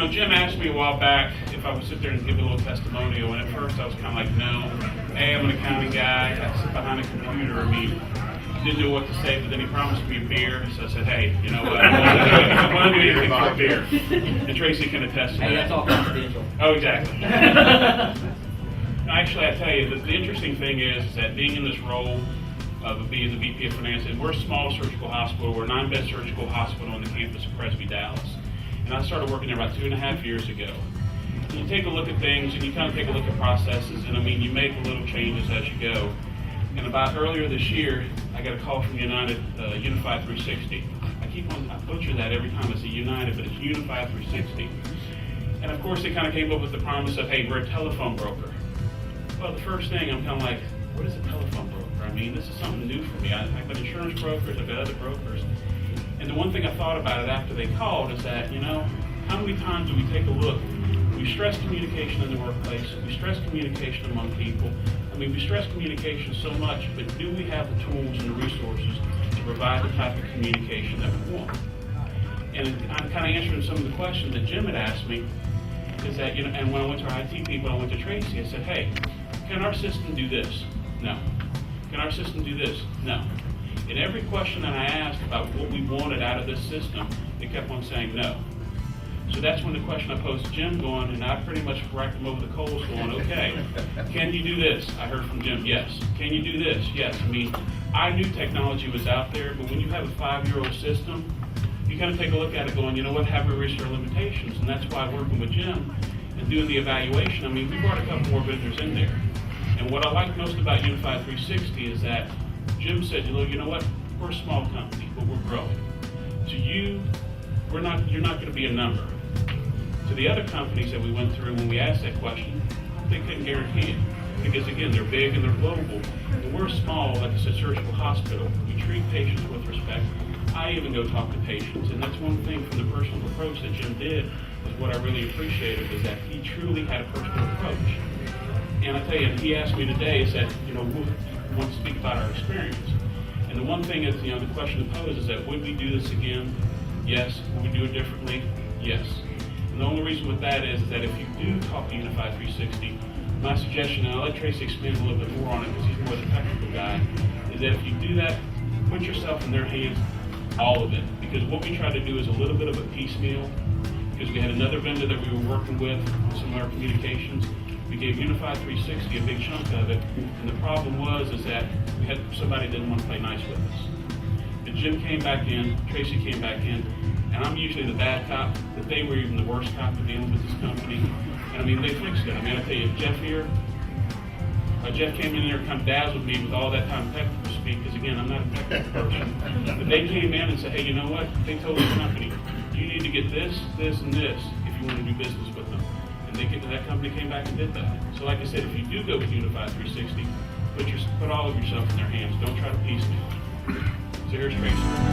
Jim asked me a while back if I would sit there and give a little testimonial, and at first I was kind of like, no. Hey, I'm an accounting guy. I sit behind a computer. I mean, didn't know what to say, but then he promised me a beer, so I said, hey, you know what? I want to do anything for a beer. And Tracy can attest to that. Hey, that's all confidential. Oh, exactly. Actually, I tell you, the interesting thing is that being in this role of being the VP of Finance, and we're a small surgical hospital. We're a 9-bed surgical hospital on the campus of Presby, Dallas. And I started working there about 2.5 years ago. And you take a look at things, and you kind of take a look at processes, and I mean, you make little changes as you go. And about earlier this year, I got a call from United, Unified 360. I butcher that every time I say United, but it's Unified 360. And of course, they kind of came up with the promise of, hey, we're a telephone broker. Well, the first thing, I'm kind of like, what is a telephone broker? I mean, this is something new for me. I've got insurance brokers, I've got other brokers. And the one thing I thought about it after they called is that, how many times do we take a look? We stress communication in the workplace. We stress communication among people. I mean, we stress communication so much, but do we have the tools and the resources to provide the type of communication that we want? And I'm kind of answering some of the questions that Jim had asked me, is that, and when I went to our IT people, I went to Tracy, I said, hey, can our system do this? No. Can our system do this? No. And every question that I asked about what we wanted out of this system, they kept on saying no. So that's when the question I posed to Jim going, and I pretty much whacked him over the coals going, okay, can you do this? I heard from Jim, yes. Can you do this? Yes. I mean, I knew technology was out there, but when you have a 5-year-old system, you kind of take a look at it going, you know what, have we reached our limitations? And that's why working with Jim and doing the evaluation, I mean, we brought a couple more vendors in there. And what I like most about Unified 360 is that Jim said, you know what, we're a small company, but we're growing. To you, you're not going to be a number. To the other companies that we went through when we asked that question, they couldn't guarantee it. Because again, they're big and they're global. And we're small, like I said, surgical hospital. We treat patients with respect. I even go talk to patients. And that's one thing from the personal approach that Jim did, is what I really appreciated, is that he truly had a personal approach. And I tell you, he asked me today, is that, we want to speak about our experience. And the one thing is, the question to pose is that, would we do this again? Yes. Would we do it differently? Yes. And the only reason with that is that if you do talk to Unified 360, my suggestion, and I'll let Tracy expand a little bit more on it because he's more the technical guy, is that if you do that, put yourself in their hands, all of it. Because what we try to do is a little bit of a piecemeal, because we had another vendor that we were working with on some of our communications. We gave Unified 360 a big chunk of it, and the problem was is that we had somebody that didn't want to play nice with us. But Jim came back in, Tracy came back in, and I'm usually the bad cop, but they were even the worst cop to dealing with this company. And I mean, they fixed it. I mean, I tell you, Jeff here, Jeff came in there and kind of dazzled me with all that time technical speak, because again, I'm not a technical person. But they came in and said, hey, you know what? They told the company, you need to get this, this, and this if you want to do business with them. And that company came back and did that. So like I said, if you do go with Unified 360, put all of yourself in their hands. Don't try to piecemeal. So here's Tracy.